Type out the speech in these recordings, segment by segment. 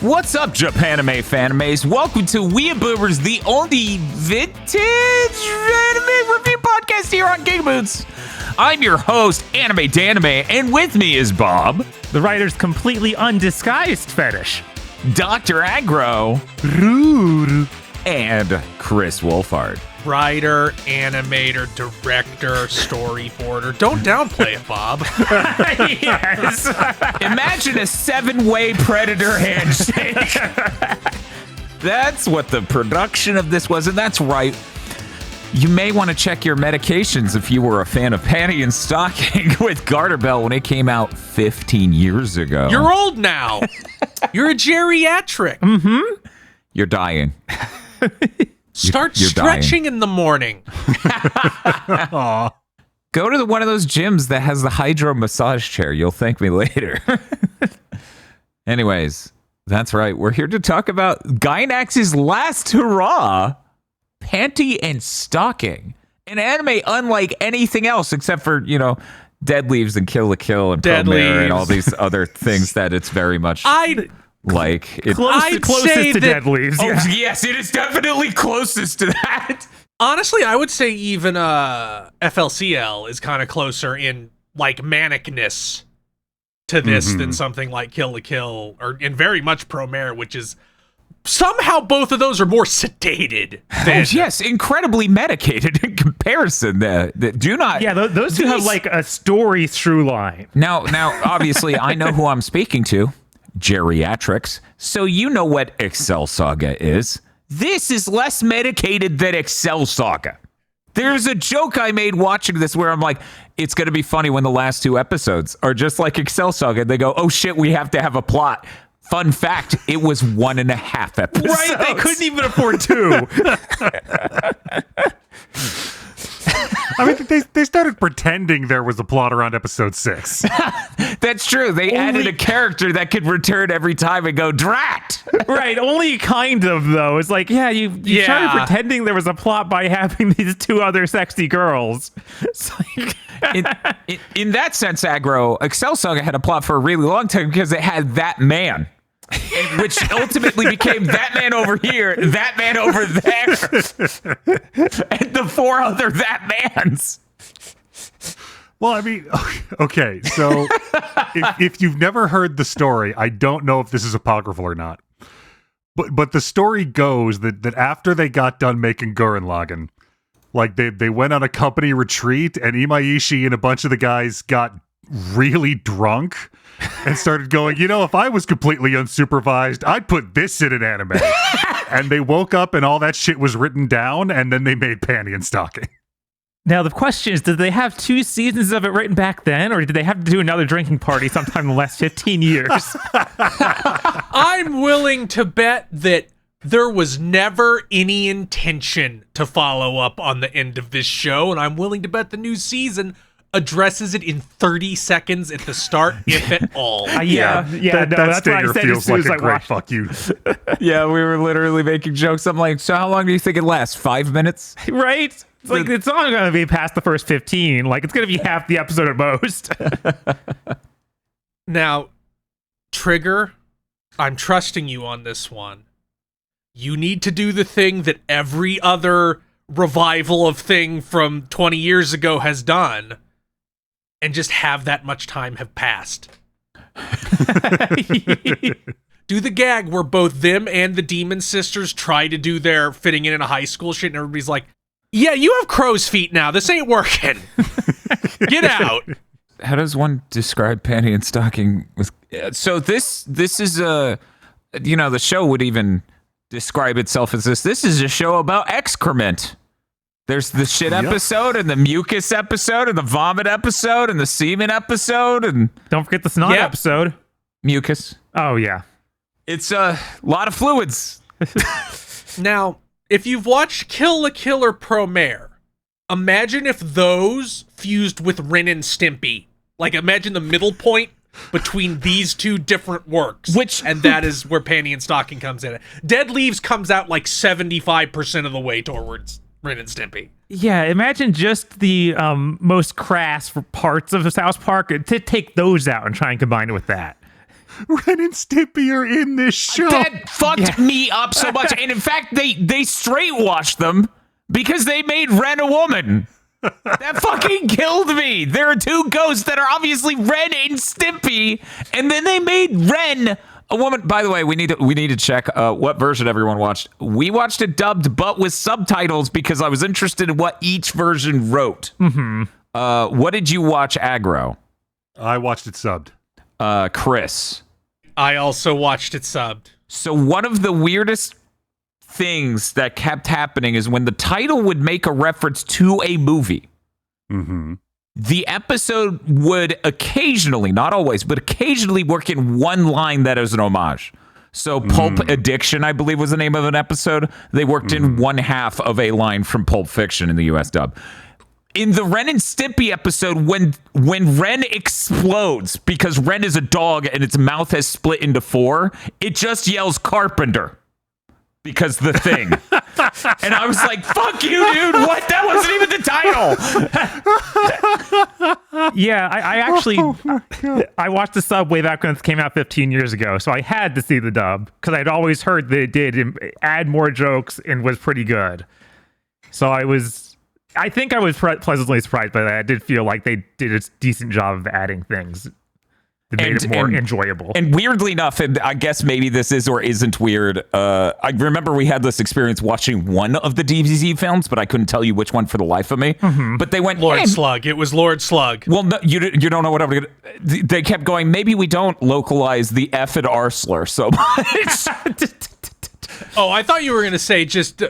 What's up, Japanime fanimes? Welcome to WeeaBoomers, the only vintage anime review podcast here on GigaBoots. I'm your host, Anime Danime, and with me is Bob, the writer's completely undisguised fetish, Dr. Aggro, and Chris Wolfhard. Writer, animator, director, storyboarder. Don't downplay it, Bob. Yes. Imagine a 7-way Predator handshake. That's what the production of this was, and that's right. You may want to check your medications if you were a fan of Panty and Stocking with Garterbelt when it came out 15 years ago. You're old now. You're a geriatric. Mm-hmm. You're dying. Start you're stretching dying. in the morning. Go to one of those gyms that has the hydro massage chair. You'll thank me later. Anyways, that's right. We're here to talk about Gainax's last hurrah, Panty and Stocking. An anime unlike anything else except for, Dead Leaves and Kill la Kill and Promare and all these other things that it's very much... closest to Dead Leaves. Yeah. Oh, yes, it is definitely closest to that. Honestly, I would say even FLCL is kind of closer in like manicness to this than something like Kill la Kill, or in very much Promare, which is somehow both of those are more sedated. Yes, incredibly medicated in comparison. That do not. Yeah, those two have like a story through line. Now, obviously, I know who I'm speaking to. Geriatrics, so you know what Excel Saga is. This is less medicated than Excel Saga. There's a joke I made watching this where I'm like, it's going to be funny when the last 2 episodes are just like Excel Saga. They go, oh shit, we have to have a plot. Fun fact, it was 1.5 episodes. Right, they couldn't even afford 2. I mean, they started pretending there was a plot around episode 6. That's true. They added a character that could return every time and go, drat! Right, only kind of, though. It's like, you started pretending there was a plot by having these 2 other sexy girls. It's like... in that sense, Aggro, Excel Saga had a plot for a really long time because it had that man. Which ultimately became that man over here, that man over there, and the 4 other that mans. Well, I mean, okay, so if you've never heard the story, I don't know if this is apocryphal or not, but the story goes that after they got done making Gurren Lagann, like they went on a company retreat, and Imaishi and a bunch of the guys got really drunk and started going, if I was completely unsupervised, I'd put this in an anime. And they woke up and all that shit was written down, and then they made Panty and Stocking. Now, the question is, did they have 2 seasons of it written back then, or did they have to do another drinking party sometime in the last 15 years? I'm willing to bet that there was never any intention to follow up on the end of this show, and I'm willing to bet the new season addresses it in 30 seconds at the start, if at all. That stinger feels like a great fuck you. Yeah, we were literally making jokes. I'm like, so how long do you think it lasts? 5 minutes? Right? It's like, it's not going to be past the first 15. Like, it's going to be half the episode at most. Now, Trigger, I'm trusting you on this one. You need to do the thing that every other revival of thing from 20 years ago has done, and just have that much time have passed. Do the gag where both them and the Demon Sisters try to do their fitting in a high school shit, and everybody's like, yeah, you have crow's feet now. This ain't working. Get out. How does one describe Panty and Stocking? So this is the show would even describe itself as this. This is a show about excrement. There's the shit episode and the mucus episode and the vomit episode and the semen episode and don't forget the snot episode. Mucus. Oh yeah. It's a lot of fluids. Now, if you've watched Kill la Kill or Promare, imagine if those fused with Ren and Stimpy. Like, imagine the middle point between these 2 different works. And that is where Panty and Stocking comes in. Dead Leaves comes out like 75% of the way towards Ren and Stimpy. Yeah, imagine just the most crass parts of South Park to take those out and try and combine it with that. Ren and Stimpy are in this show. That fucked me up so much. And in fact, they straight washed them because they made Ren a woman. That fucking killed me. There are two ghosts that are obviously Ren and Stimpy, and then they made Ren a woman. By the way, we need to check what version everyone watched. We watched it dubbed, but with subtitles because I was interested in what each version wrote. What did you watch, Aggro? I watched it subbed. Chris. I also watched it subbed. So one of the weirdest things that kept happening is when the title would make a reference to a movie, the episode would occasionally, not always, but occasionally work in one line that is an homage. So Pulp Addiction, I believe, was the name of an episode. They worked in one half of a line from Pulp Fiction in the US dub. In the Ren and Stimpy episode, when Ren explodes because Ren is a dog and its mouth has split into four, it just yells Carpenter. Because the thing. And I was like, fuck you, dude. What? That wasn't even the title. Yeah, I actually, I watched the sub way back when it came out 15 years ago. So I had to see the dub because I'd always heard that it did add more jokes and was pretty good. So I think I was pleasantly surprised by that. I did feel like they did a decent job of adding things that made it more enjoyable. And weirdly enough, and I guess maybe this is or isn't weird, I remember we had this experience watching one of the DBZ films, but I couldn't tell you which one for the life of me. But they went, Lord Slug. It was Lord Slug. Well, no, you don't know what I'm going to... They kept going, maybe we don't localize the F and R slur so much. Oh, I thought you were going to say just...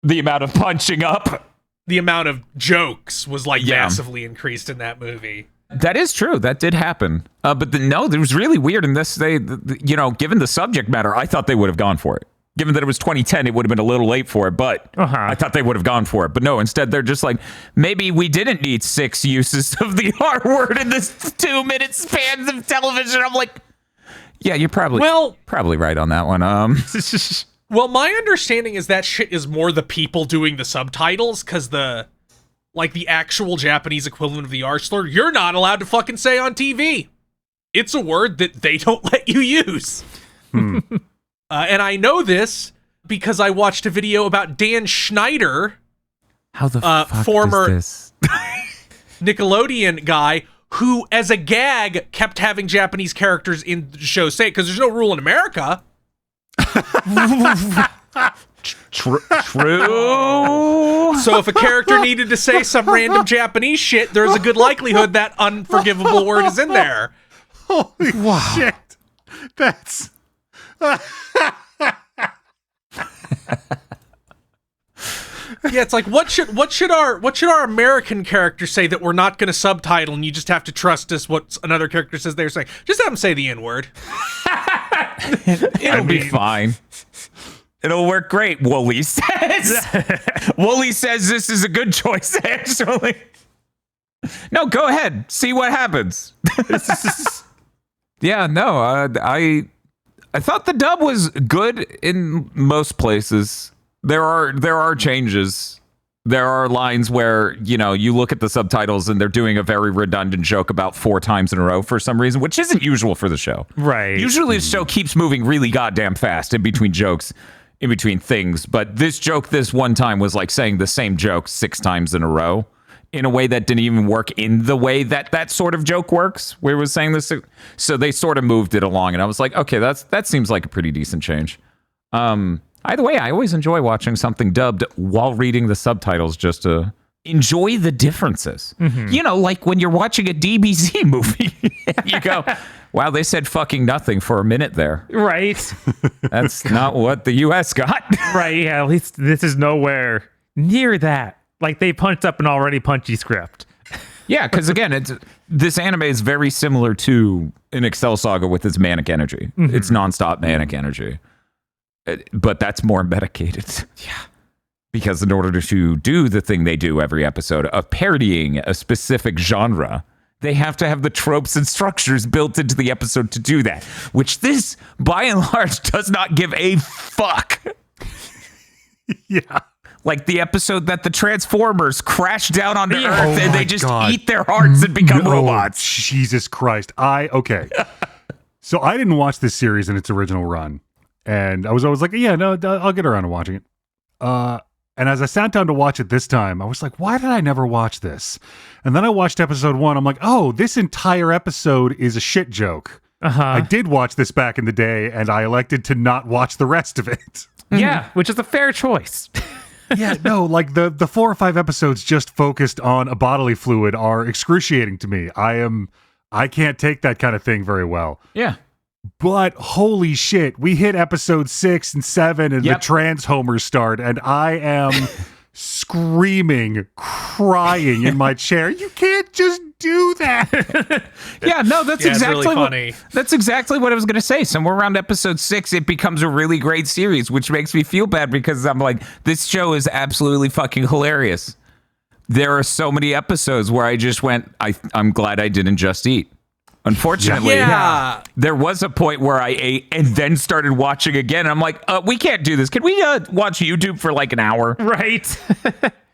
the amount of punching up. The amount of jokes was massively increased in that movie. That is true. That did happen. But no, it was really weird in this. Given the subject matter, I thought they would have gone for it. Given that it was 2010, it would have been a little late for it, but I thought they would have gone for it. But no, instead they're just like, maybe we didn't need 6 uses of the R word in this 2-minute spans of television. I'm like, yeah, you're probably right on that one. Well, my understanding is that shit is more the people doing the subtitles, because the actual Japanese equivalent of the R slur, you're not allowed to fucking say on TV. It's a word that they don't let you use. And I know this because I watched a video about Dan Schneider, how the fuck former is this? Nickelodeon guy, who, as a gag, kept having Japanese characters in the show say it, because there's no rule in America. True. So if a character needed to say some random Japanese shit, there's a good likelihood that unforgivable word is in there. Holy shit. That's... Yeah, it's like, what should our American character say that we're not going to subtitle, and you just have to trust us what another character says they're saying? Just have them say the N-word. It'll be fine. It'll work great, Wooly says. Wooly says this is a good choice, actually. No, go ahead. See what happens. Yeah, no, I thought the dub was good in most places. There are changes. There are lines where, you look at the subtitles and they're doing a very redundant joke about 4 times in a row for some reason, which isn't usual for the show. Right. Usually the show keeps moving really goddamn fast in between jokes, in between things. But this joke this one time was like saying the same joke 6 times in a row in a way that didn't even work in the way that sort of joke works, where it was saying this. So they sort of moved it along. And I was like, okay, that seems like a pretty decent change. Either way, I always enjoy watching something dubbed while reading the subtitles just to enjoy the differences. Like when you're watching a DBZ movie, you go, wow, they said fucking nothing for a minute there. Right. That's not what the US got. Right, yeah, at least this is nowhere near that. Like they punched up an already punchy script. Yeah, because again, this anime is very similar to an Excel Saga with its manic energy. It's nonstop manic energy. But that's more medicated. Yeah. Because in order to do the thing they do every episode of parodying a specific genre, they have to have the tropes and structures built into the episode to do that, which this, by and large, does not give a fuck. Yeah. Like the episode that the Transformers crash down onto Earth and they just eat their hearts and become robots. Jesus Christ. Okay. So I didn't watch this series in its original run. And I was always like, yeah, no, I'll get around to watching it. And as I sat down to watch it this time, I was like, why did I never watch this? And then I watched episode 1. I'm like, oh, this entire episode is a shit joke. I did watch this back in the day, and I elected to not watch the rest of it. Yeah, which is a fair choice. Yeah, no, like the 4 or 5 episodes just focused on a bodily fluid are excruciating to me. I can't take that kind of thing very well. Yeah. But holy shit, we hit episode 6 and 7 and the trans homers start, and I am screaming, crying in my chair. You can't just do that. Yeah, no, that's exactly really funny. That's exactly what I was going to say. Somewhere around episode 6, it becomes a really great series, which makes me feel bad because I'm like, this show is absolutely fucking hilarious. There are so many episodes where I just went, I'm glad I didn't just eat. Unfortunately, there was a point where I ate and then started watching again. I'm like, we can't do this. Can we watch YouTube for like an hour? Right.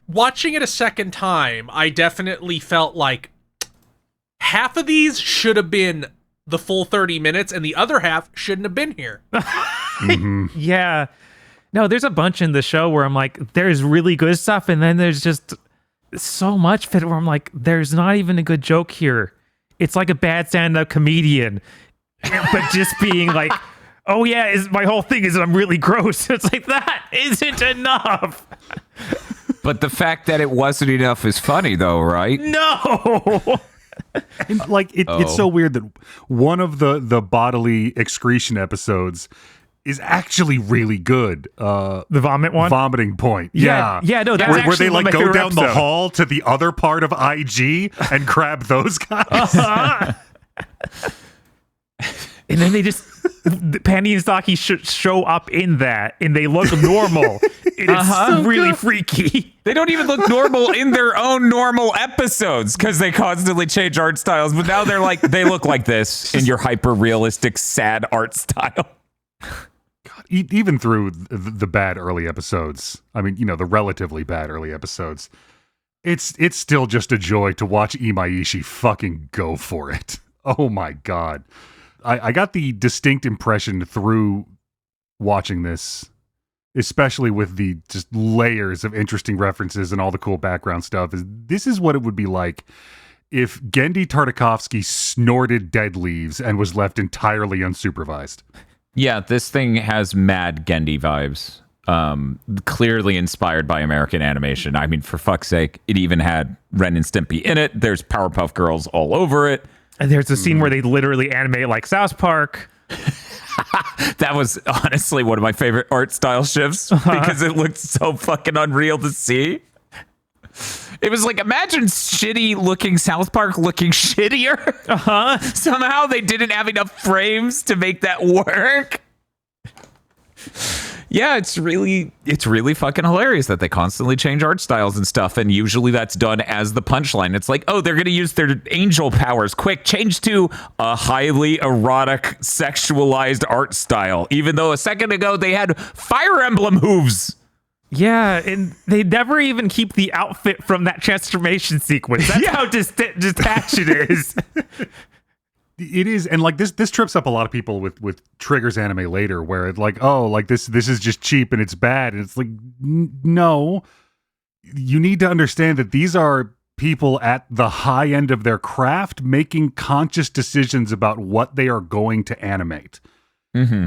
Watching it a second time, I definitely felt like half of these should have been the full 30 minutes and the other half shouldn't have been here. Yeah. No, there's a bunch in the show where I'm like, there's really good stuff. And then there's just so much of it where I'm like, there's not even a good joke here. It's like a bad stand-up comedian, but just being like, oh yeah, my whole thing is I'm really gross. It's like, that isn't enough. But the fact that it wasn't enough is funny though, right? No. And like it's so weird that one of the bodily excretion episodes is actually really good. The vomit one? Vomiting point. Yeah, no, that's where actually they one like of my go favorite down the episodes. hall to the other part of IG and grab those guys. And then they just, Panty and Saki show up in that, and they look normal. It's really freaky. They don't even look normal in their own normal episodes because they constantly change art styles. But now they're like, they look like this in your hyper realistic, sad art style. God, even through the bad early episodes, I mean, the relatively bad early episodes, it's still just a joy to watch Imaishi fucking go for it. Oh my God. I got the distinct impression through watching this, especially with the just layers of interesting references and all the cool background stuff, this is what it would be like if Gendy Tartakovsky snorted dead leaves and was left entirely unsupervised. Yeah, this thing has mad Gendy vibes. Clearly inspired by American animation. I mean, for fuck's sake, it even had Ren and Stimpy in it. There's Powerpuff Girls all over it. And there's a scene where they literally animate like South Park. That was honestly one of my favorite art style shifts because it looked so fucking unreal to see. It was like, imagine shitty looking South Park looking shittier. Somehow they didn't have enough frames to make that work. Yeah, it's really fucking hilarious that they constantly change art styles and stuff, and usually that's done as the punchline. It's like, oh, they're gonna use their angel powers. Quick, change to a highly erotic, sexualized art style, even though a second ago they had Fire Emblem hooves. Yeah, and they never even keep the outfit from that transformation sequence. That's how detached it is. It is, and like this trips up a lot of people with Trigger's anime later, where it's like, oh, like this is just cheap and it's bad, and it's like, no, you need to understand that these are people at the high end of their craft making conscious decisions about what they are going to animate,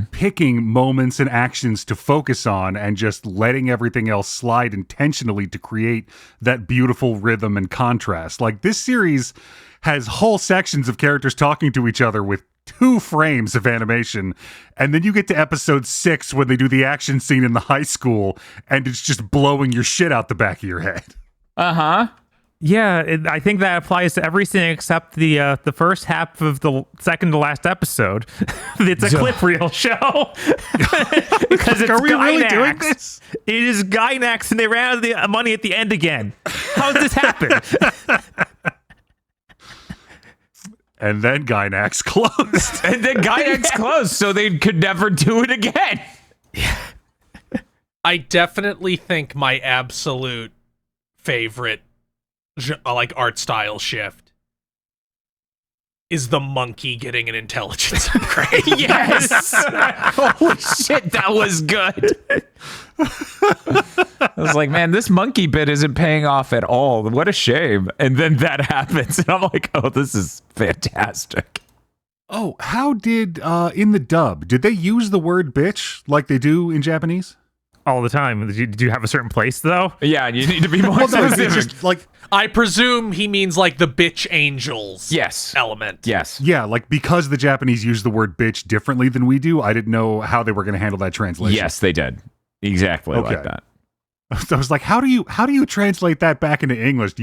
picking moments and actions to focus on, and just letting everything else slide intentionally to create that beautiful rhythm and contrast. Like, this series has whole sections of characters talking to each other with 2 frames of animation, and then you get to episode 6 when they do the action scene in the high school, and it's just blowing your shit out the back of your head. Yeah, I think that applies to everything except the first half of the second to last episode. It's a clip reel show. Because it's Are we really doing Gynax. this? It is Gynax, and they ran out of the money at the end again. How did this happen? And then Gynax closed. And then Gynax closed, so they could never do it again. I definitely think my absolute favorite like art style shift is the monkey getting an intelligence upgrade. Yes. Holy shit, that was good. I was like, man, this monkey bit isn't paying off at all. What a shame. And then that happens, and I'm like, oh, this is fantastic. Oh, how did in the dub did they use the word bitch like they do in Japanese? All the time. Did you have a certain place though? Yeah, you need to be more Well, no, it's specific. just like I presume he means like the bitch angels Yes. element. Yes. yeah, like because the Japanese use the word bitch differently than we do. I didn't know how they were going to handle that translation. Yes, they did. Exactly like Okay. that. So I was like, how do you translate that back into English?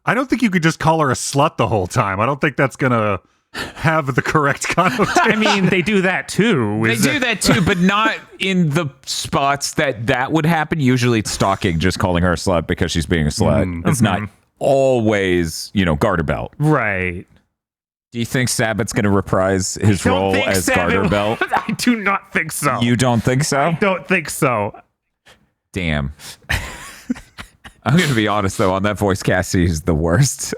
I don't think you could just call her a slut the whole time. I don't think that's gonna have the correct connotation. I mean, they do that too. They do that too, but not in the spots that would happen. Usually it's stalking, just calling her a slut because she's being a slut. It's not always, Garterbelt. Right. Do you think Sabbath's going to reprise his Don't role think as Sabbath- Garterbelt? I do not think so. You don't think so? don't think so. Damn. I'm going to be honest, though, on that voice cast, he's the worst.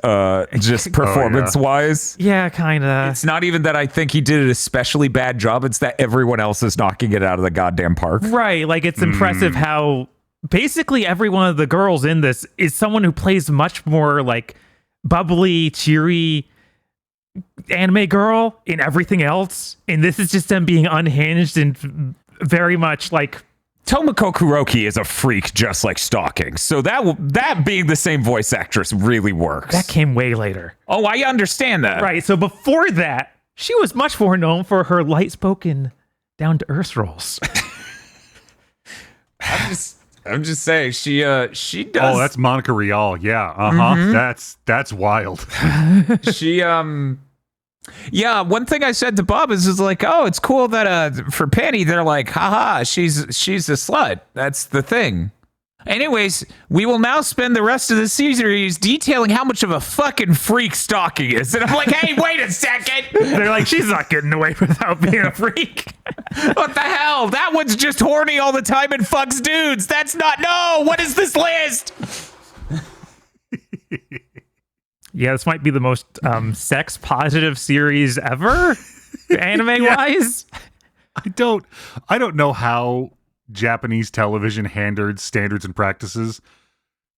Just performance-wise. Yeah, kind of. It's not even that I think he did an especially bad job. It's that everyone else is knocking it out of the goddamn park. Right. Like, it's impressive how basically every one of the girls in this is someone who plays much more like bubbly, cheery anime girl in everything else. And this is just them being unhinged and very much like... Tomoko Kuroki is a freak just like stalking. So that being the same voice actress really works. That came way later. Oh, I understand that. Right. So before that, she was much more known for her light-spoken, down-to-earth roles. I'm just saying she does. Oh, that's Monica Rial. Yeah. That's wild. She yeah, one thing I said to Bob is like, oh, it's cool that for Panty they're like, haha, she's a slut. That's the thing. Anyways, we will now spend the rest of the series detailing how much of a fucking freak stalking is. And I'm like, hey, wait a second. They're like, she's not getting away without being a freak. What the hell? That one's just horny all the time and fucks dudes. That's not, no, what is this list? Yeah, this might be the most sex positive series ever, anime wise. I don't know how Japanese television handled standards and practices.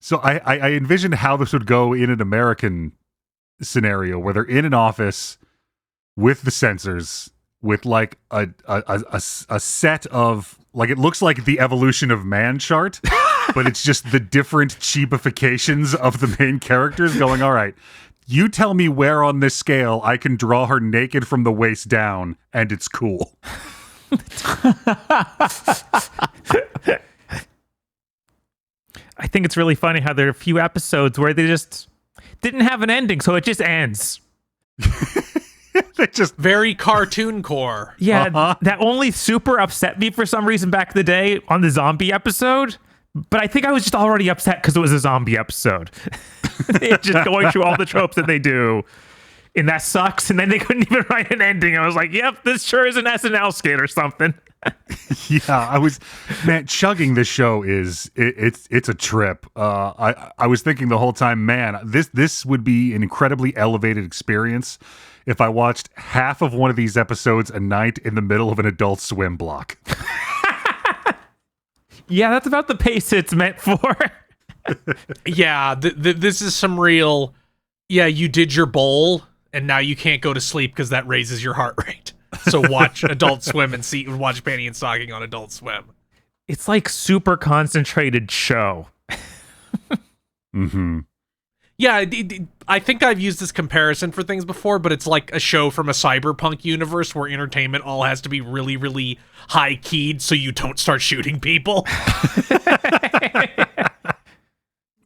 So I envisioned how this would go in an American scenario where they're in an office with the censors with like a set of like, it looks like the evolution of man chart, but it's just the different cheapifications of the main characters going, all right, you tell me where on this scale I can draw her naked from the waist down and it's cool. I think it's really funny how there are a few episodes where they just didn't have an ending, so it just ends. They just Very cartoon core. Yeah, that only super upset me for some reason back in the day on the zombie episode. But I think I was just already upset because it was a zombie episode. They're just going through all the tropes that they do. And that sucks. And then they couldn't even write an ending. I was like, yep, this sure is an SNL skit or something. yeah, man, chugging this show it's a trip. I was thinking the whole time, man, this would be an incredibly elevated experience if I watched half of one of these episodes a night in the middle of an Adult Swim block. Yeah, that's about the pace it's meant for. Yeah, this is some real, yeah, you did your bowl, and now you can't go to sleep because that raises your heart rate. So watch Adult Swim and watch Panty and Stocking on Adult Swim. It's like super concentrated show. Mm-hmm. Yeah, I think I've used this comparison for things before, but it's like a show from a cyberpunk universe where entertainment all has to be really, really high-keyed so you don't start shooting people.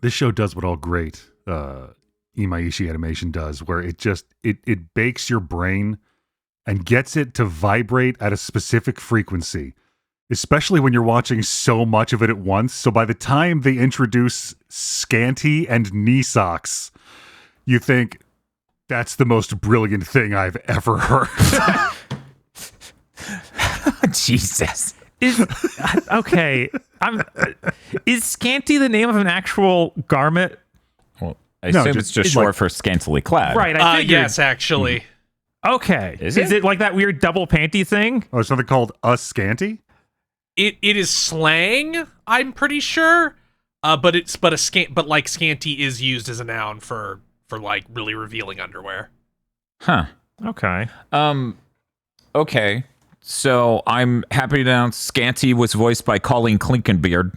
This show does what all great Imaishi animation does, where it just it bakes your brain and gets it to vibrate at a specific frequency, especially when you're watching so much of it at once. So by the time they introduce Scanty and knee socks, you think, that's the most brilliant thing I've ever heard. Jesus. Okay. Is Scanty the name of an actual garment? Well, I No, assume just- it's just it's short like- for scantily clad. Right. I figured. Yes, actually. Okay. Is Is it? it like that weird double panty thing? Oh, something called a scanty? It is slang, I'm pretty sure. But scanty is used as a noun for like really revealing underwear. Huh. Okay. Okay. So I'm happy to announce Scanty was voiced by Colleen Klinkenbeard,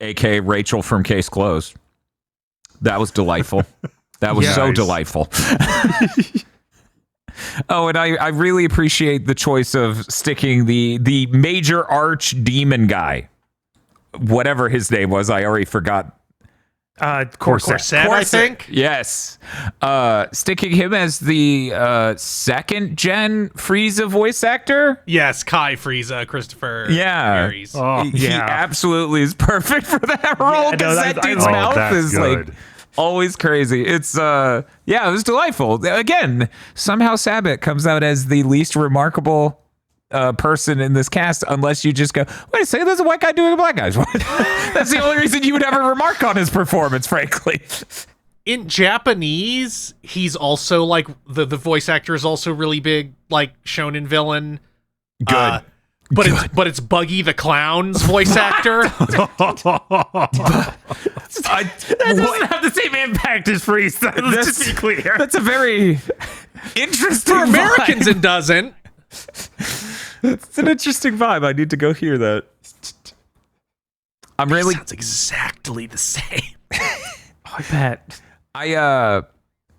aka Rachel from Case Closed. That was delightful. That was so Nice. delightful. Oh, and I really appreciate the choice of sticking the major arch demon guy. Whatever his name was, I already forgot. Corset. I think. Yes. Sticking him as the second gen Frieza voice actor. Yes, Kai Frieza, Christopher. Yeah. Harris. Oh, He Yeah. absolutely is perfect for that role no, because I- that I dude's like- mouth that's is good. like always crazy. It's it was delightful. Again, somehow Sabat comes out as the least remarkable person in this cast, unless you just go, wait a second, there's a white guy doing a black guy. That's the only reason you would ever remark on his performance, frankly. In Japanese, he's also like the voice actor is also really big, like shonen villain. Good. But it's Buggy the Clown's voice actor. That doesn't have the same impact as Frieza. Let's just be clear. That's a very interesting For Americans, vibe. it doesn't. It's an interesting vibe. I need to go hear that. I'm really Sounds exactly the same. I bet.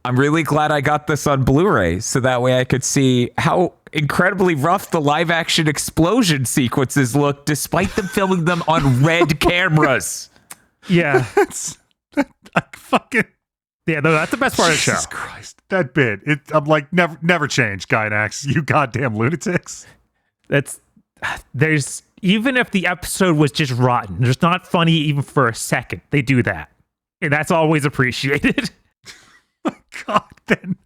I'm really glad I got this on Blu-ray so that way I could see how incredibly rough the live action explosion sequences look despite them filming them on red cameras. Yeah. I fucking Yeah, no, that's the best part of the show. Jesus Christ. That bit. I'm like, never change, Gynax, you goddamn lunatics. There's even if the episode was just rotten, there's not funny even for a second. They do that. And that's always appreciated. God, then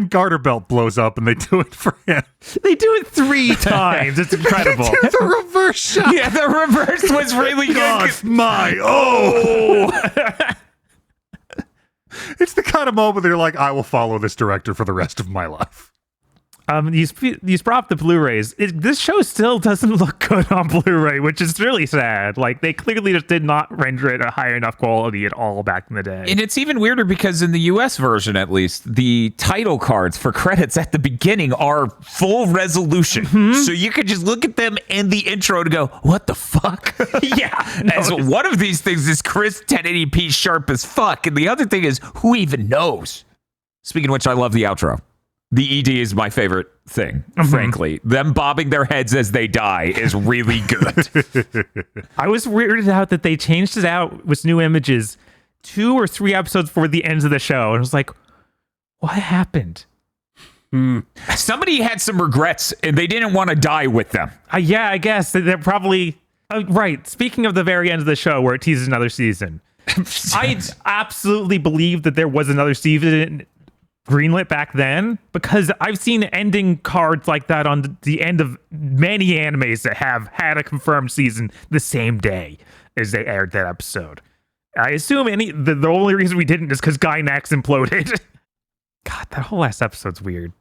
Garterbelt blows up and they do it for him. They do it 3 times. It's incredible. Do the reverse shot. Yeah, the reverse was really God, good. my It's the kind of moment that you're like, I will follow this director for the rest of my life. You brought up the Blu-rays. This show still doesn't look good on Blu-ray, which is really sad. Like, they clearly just did not render it a high enough quality at all back in the day. And it's even weirder because in the US version, at least, the title cards for credits at the beginning are full resolution. So you could just look at them in the intro to go, what the fuck? Yeah. As one of these things is Chris 1080p sharp as fuck, and the other thing is, who even knows? Speaking of which, I love the outro. The ED is my favorite thing, frankly. Them bobbing their heads as they die is really good. I was weirded out that they changed it out with new images 2 or 3 episodes before the ends of the show. And I was like, what happened? Somebody had some regrets, and they didn't want to die with them. Yeah, I guess. They're probably... right. Speaking of the very end of the show where it teases another season, I absolutely believe that there was another season greenlit back then, because I've seen ending cards like that on the end of many animes that have had a confirmed season the same day as they aired that episode. I assume the only reason we didn't is because Gynax imploded. God, that whole last episode's weird.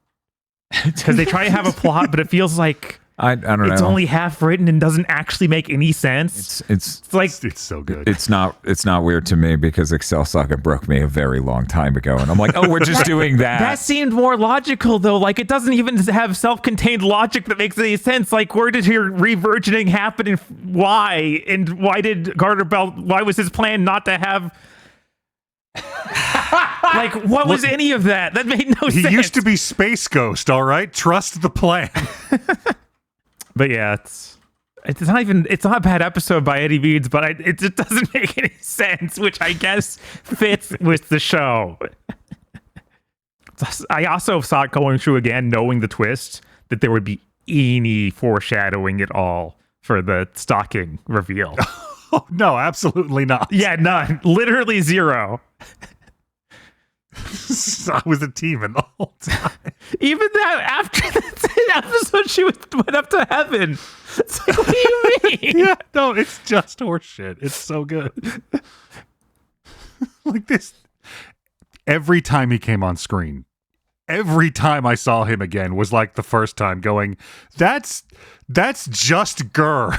Because they try to have a plot, but it feels like I don't know. it's only half written and doesn't actually make any sense. It's like It's so good. it's not weird to me because Excel Saga broke me a very long time ago, and I'm like, oh, we're just doing that. that seemed more logical though. Like, it doesn't even have self-contained logic that makes any sense. Like, where did your revirgining happen and why? And why did Garterbelt? Why was his plan not to have? Like, what was any of that? That made no He sense. used to be Space Ghost, all right? Trust the plan. But yeah, it's not a bad episode by any means, but it just doesn't make any sense, which I guess fits with the show. I also saw it going through again, knowing the twist, that there would be any foreshadowing at all for the stocking reveal. Oh, no, absolutely not. Yeah, none. Literally 0. I was a team in the whole time. Even that after the episode, she went up to heaven. It's like, what do you mean? Yeah, no, it's just horseshit. It's so good. Like this. Every time he came on screen, every time I saw him again was like the first time, going, that's just Gur.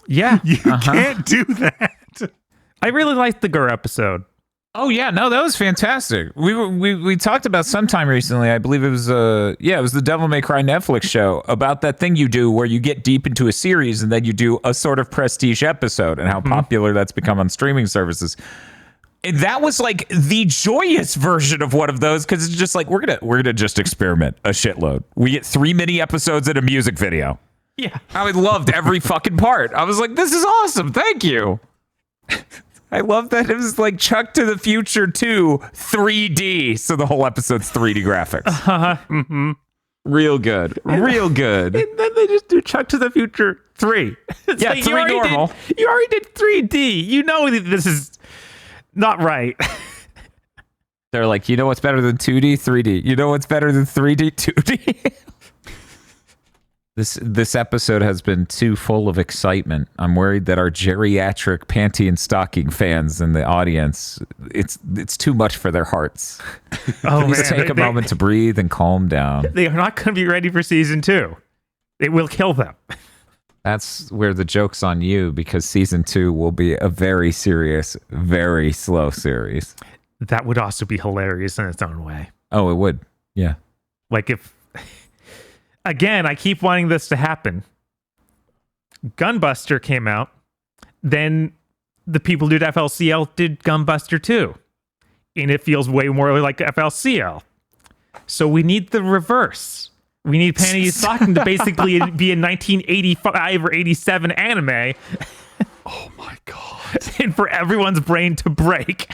Yeah. You can't do that. I really liked the Gur episode. Oh yeah, no, that was fantastic. We talked about sometime recently. I believe it was it was the Devil May Cry Netflix show about that thing you do where you get deep into a series and then you do a sort of prestige episode and how popular that's become on streaming services. And that was like the joyous version of one of those because it's just like we're gonna just experiment a shitload. We get 3 mini episodes and a music video. Yeah. I loved every fucking part. I was like, this is awesome. Thank you. I love that it was like Chuck to the Future 2 3D. So the whole episode's 3D graphics. Real good. Real good. And then they just do Chuck to the Future 3. It's Yeah, 3 normal. You already did 3D. You know that this is not right. They're like, you know what's better than 2D? 3D. You know what's better than 3D? 2D. This episode has been too full of excitement. I'm worried that our geriatric panty and stocking fans in the audience, it's too much for their hearts. Oh, Please take a moment to breathe and calm down. They are not going to be ready for season 2. It will kill them. That's where the joke's on you because season 2 will be a very serious, very slow series. That would also be hilarious in its own way. Oh, it would. Yeah. Like if... Again, I keep wanting this to happen. Gunbuster came out. Then the people who did FLCL did Gunbuster 2. And it feels way more like FLCL. So we need the reverse. We need Panty and Stocking to basically be a 1985 or 87 anime. Oh my God. And for everyone's brain to break.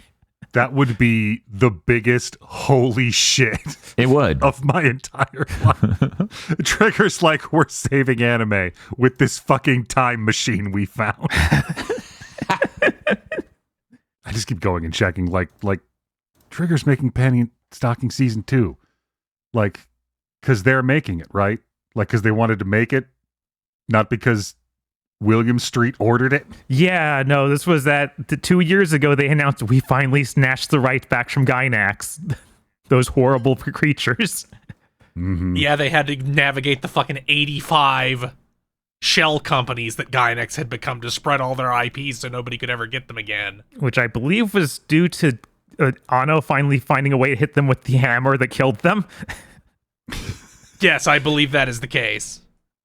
That would be the biggest holy shit It would. of my entire life. Trigger's like, we're saving anime with this fucking time machine we found. I just keep going and checking, like Trigger's making Panty and Stocking season 2. Like, because they're making it, right? Like, because they wanted to make it, not because William Street ordered it. Yeah, no, this was that 2 years ago they announced we finally snatched the rights back from Gynax. Those horrible creatures. Mm-hmm. Yeah, they had to navigate the fucking 85 shell companies that Gynax had become to spread all their IPs so nobody could ever get them again. Which I believe was due to Anno finally finding a way to hit them with the hammer that killed them. Yes, I believe that is the case.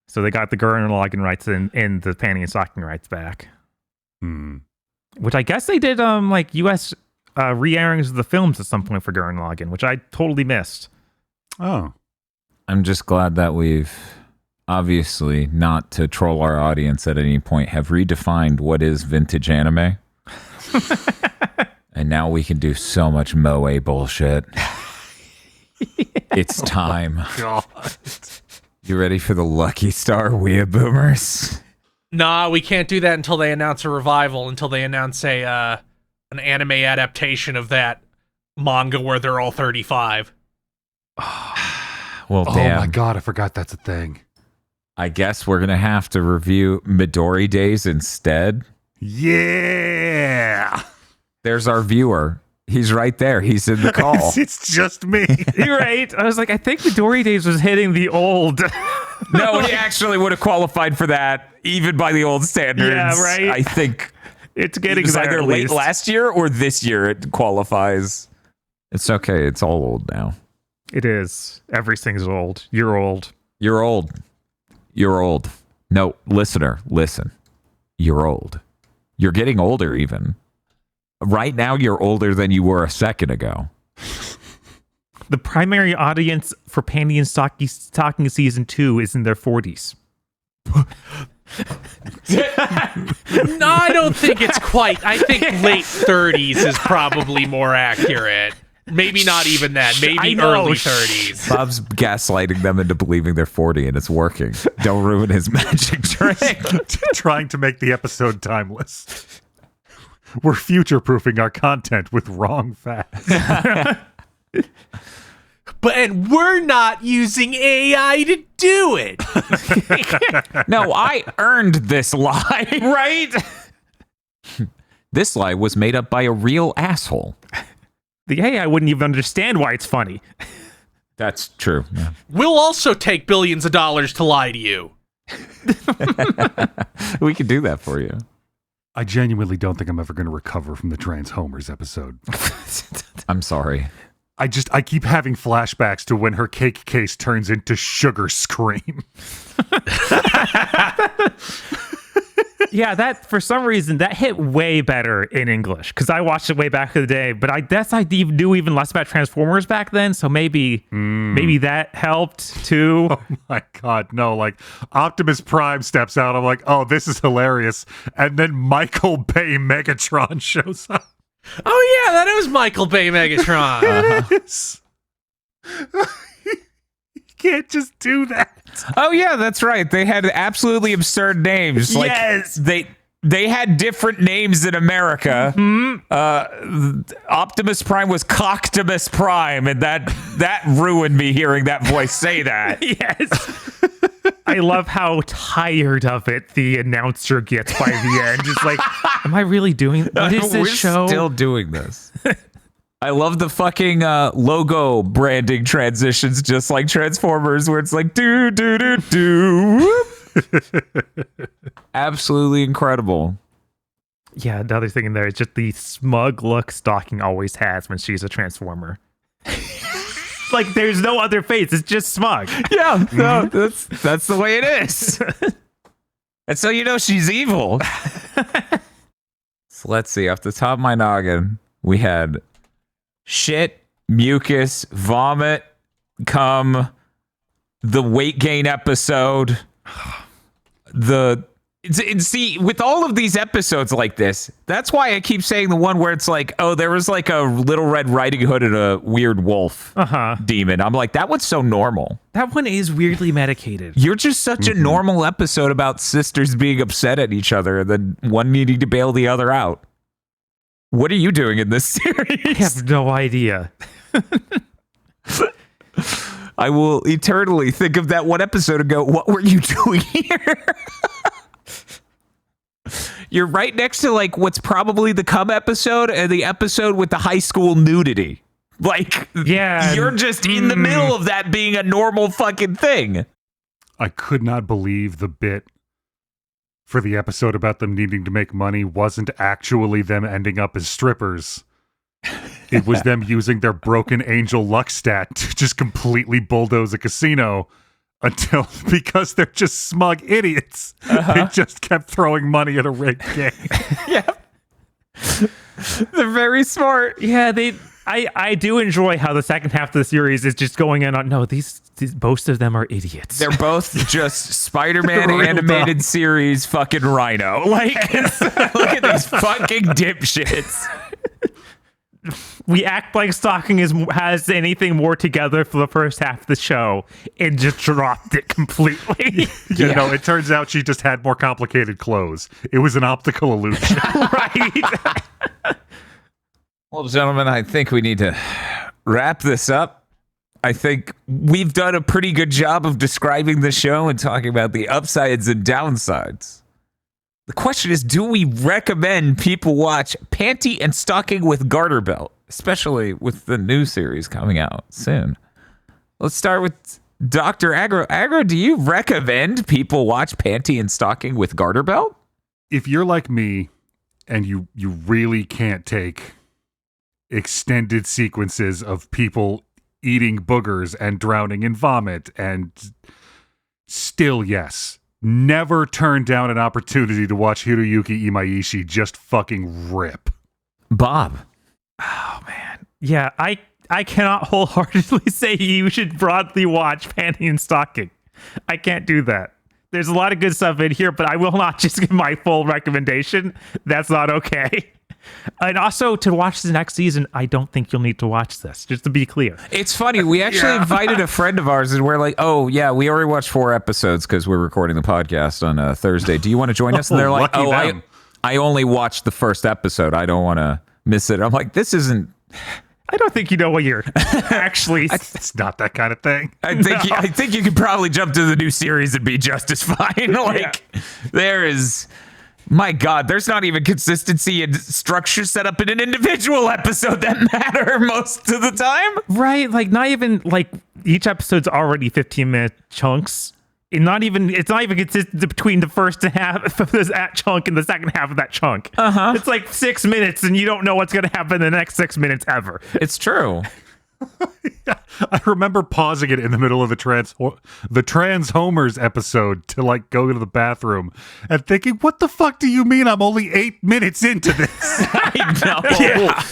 So they got the Gurren Lagann rights and the Panty and Stocking rights back. Which I guess they did like US re-airings of the films at some point for Gurren Lagann, which I totally missed. Oh. I'm just glad that we've obviously, not to troll our audience at any point, have redefined what is vintage anime. And now we can do so much moe bullshit. It's time. God. You ready for the Lucky Star WeeaBoomers? Nah, we can't do that until they announce a revival, until they announce an anime adaptation of that manga where they're all 35. Well, Oh damn. my God, I forgot that's a thing. I guess we're going to have to review Midori Days instead. Yeah. There's our viewer. He's right there. He's in the call. It's just me. You're right. I was like, I think Midori Days was hitting the old. No, he actually would have qualified for that, even by the old standards. Yeah, right? I think It's it getting was there either at late least. last year or this year it qualifies. It's okay. It's all old now. It is. Everything's old. You're old. You're old. You're old. No, listener, listen. You're old. You're getting older even. Right now, you're older than you were a second ago. The primary audience for Panty and Stocking season 2 is in their 40s. No, I don't think it's quite. I think late 30s is probably more accurate. Maybe not even that. I Maybe know. early 30s. Bob's gaslighting them into believing they're 40 and it's working. Don't ruin his magic trick. Trying to make the episode timeless. We're future-proofing our content with wrong facts. And we're not using AI to do it. No, I earned this lie, right? This lie was made up by a real asshole. The AI wouldn't even understand why it's funny. That's true. Yeah. We'll also take billions of dollars to lie to you. We could do that for you. I genuinely don't think I'm ever going to recover from the Transformers episode. I'm sorry. I keep having flashbacks to when her cake case turns into sugar scream. Yeah, that for some reason that hit way better in English because I watched it way back in the day. But I knew even less about Transformers back then, so maybe that helped too. Oh my god, no! Like Optimus Prime steps out, I'm like, oh, this is hilarious, and then Michael Bay Megatron shows up. Oh yeah, that was Michael Bay Megatron. It is. You can't just do that. Oh yeah, that's right. They had absolutely absurd names. Like, yes, they had different names in America. Optimus Prime was Cocktimus Prime, and that ruined me hearing that voice say that. yes. I love how tired of it the announcer gets by the end. It's like, am I really doing? What is this show? We're still doing this. I love the fucking logo branding transitions, just like Transformers, where it's like do do do do. Absolutely incredible. Yeah, another thing in there is just the smug look Stalking always has when she's a Transformer. Like there's no other face; it's just smug. Yeah, no, that's the way it is. And so you know she's evil. So let's see. Off the top of my noggin, we had shit, mucus, vomit, cum, the weight gain episode, see, with all of these episodes like this, that's why I keep saying the one where it's like, oh, there was like a Little Red Riding Hood and a weird wolf demon. I'm like, that one's so normal. That one is weirdly medicated. You're just such a normal episode about sisters being upset at each other and then one needing to bail the other out. What are you doing in this series? I have no idea. I will eternally think of that one episode and go, what were you doing here? You're right next to like what's probably the cum episode and the episode with the high school nudity. Like, yeah, you're just in the middle of that being a normal fucking thing. I could not believe the bit for the episode about them needing to make money wasn't actually them ending up as strippers. It was them using their broken angel luck stat to just completely bulldoze a casino until, because they're just smug idiots, they just kept throwing money at a rigged game. Yeah. They're very smart. Yeah, I do enjoy how the second half of the series is just going in on, no, these most of them are idiots. They're both just Spider-Man animated series fucking Rhino. Like, look at these fucking dipshits. We act like Stalking has anything more together for the first half of the show and just dropped it completely. You know, it turns out she just had more complicated clothes. It was an optical illusion. Right. Well, gentlemen, I think we need to wrap this up. I think we've done a pretty good job of describing the show and talking about the upsides and downsides. The question is, do we recommend people watch Panty and Stocking with Garterbelt, especially with the new series coming out soon? Let's start with Dr. Agro. Agro, do you recommend people watch Panty and Stocking with Garterbelt? If you're like me and you really can't take extended sequences of people eating boogers and drowning in vomit, and still, yes, never turn down an opportunity to watch Hiroyuki Imaishi just fucking rip. Bob. Oh, man. Yeah, I cannot wholeheartedly say you should broadly watch Panty and Stocking. I can't do that. There's a lot of good stuff in here, but I will not just give my full recommendation. That's not okay. And also, to watch the next season, I don't think you'll need to watch this, just to be clear. It's funny. We actually invited a friend of ours, and we're like, oh, yeah, we already watched 4 episodes because we're recording the podcast on Thursday. Do you want to join us? And they're like, oh, I only watched the first episode. I don't want to miss it. I'm like, this isn't... I don't think you know what you're actually... It's not that kind of thing. I think you could probably jump to the new series and be just as fine. Like, there is... My God, there's not even consistency and structure set up in an individual episode that matter most of the time. Right, like not even like each episode's already 15-minute chunks. And it's not even consistent between the first half of that chunk and the second half of that chunk. It's like 6 minutes, and you don't know what's going to happen in the next 6 minutes ever. It's true. Yeah, I remember pausing it in the middle of the Transformers episode to like go to the bathroom and thinking, what the fuck do you mean I'm only 8 minutes into this? I know. Yeah.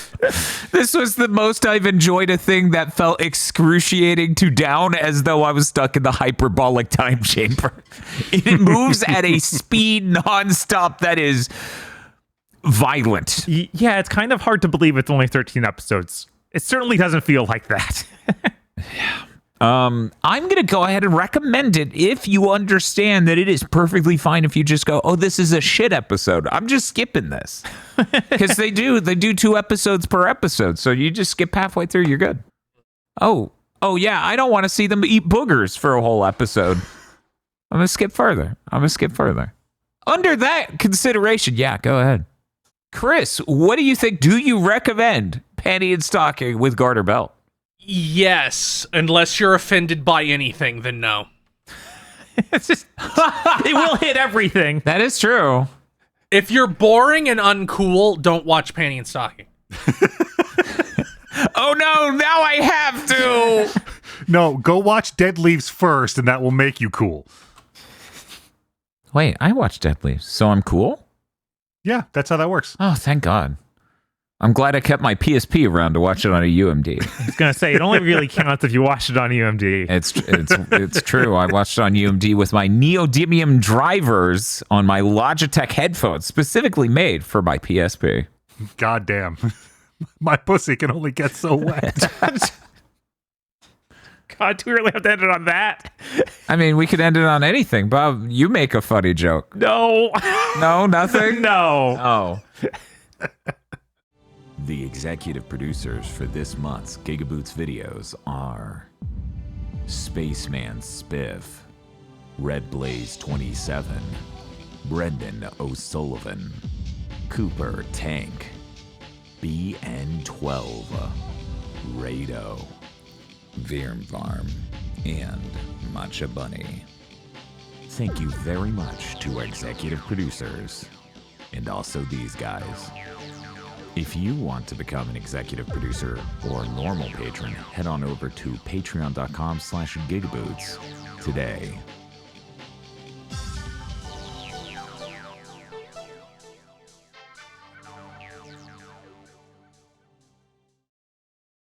This was the most I've enjoyed a thing that felt excruciating to down as though I was stuck in the hyperbolic time chamber. It moves at a speed nonstop that is violent. Yeah, it's kind of hard to believe it's only 13 episodes. It certainly doesn't feel like that. I'm going to go ahead and recommend it if you understand that it is perfectly fine if you just go, oh, this is a shit episode. I'm just skipping this. Because they do 2 episodes per episode. So you just skip halfway through, you're good. Oh yeah, I don't want to see them eat boogers for a whole episode. I'm going to skip further. Under that consideration, yeah, go ahead. Chris, what do you think? Do you recommend Panty and Stocking with Garterbelt? Yes, unless you're offended by anything, then no. It's just, they will hit everything. That is true. If you're boring and uncool, don't watch Panty and Stocking. Oh no, now I have to. No, go watch Dead Leaves first, and that will make you cool. Wait, I watched Dead Leaves, so I'm cool? Yeah, that's how that works. Oh, thank God. I'm glad I kept my PSP around to watch it on a UMD. I was going to say, it only really counts if you watch it on UMD. It's true. I watched it on UMD with my neodymium drivers on my Logitech headphones, specifically made for my PSP. God damn. My pussy can only get so wet. God, do we really have to end it on that? I mean, we could end it on anything. Bob, you make a funny joke. No. No, nothing? No. Oh. The executive producers for this month's GigaBoots videos are Spaceman Spiff, Red Blaze 27, Brendan O'Sullivan, Cooper Tank, BN12, Rado, Virmvarm, and Matcha Bunny. Thank you very much to our executive producers, and also these guys. If you want to become an executive producer or a normal patron, head on over to patreon.com/gigaboots today.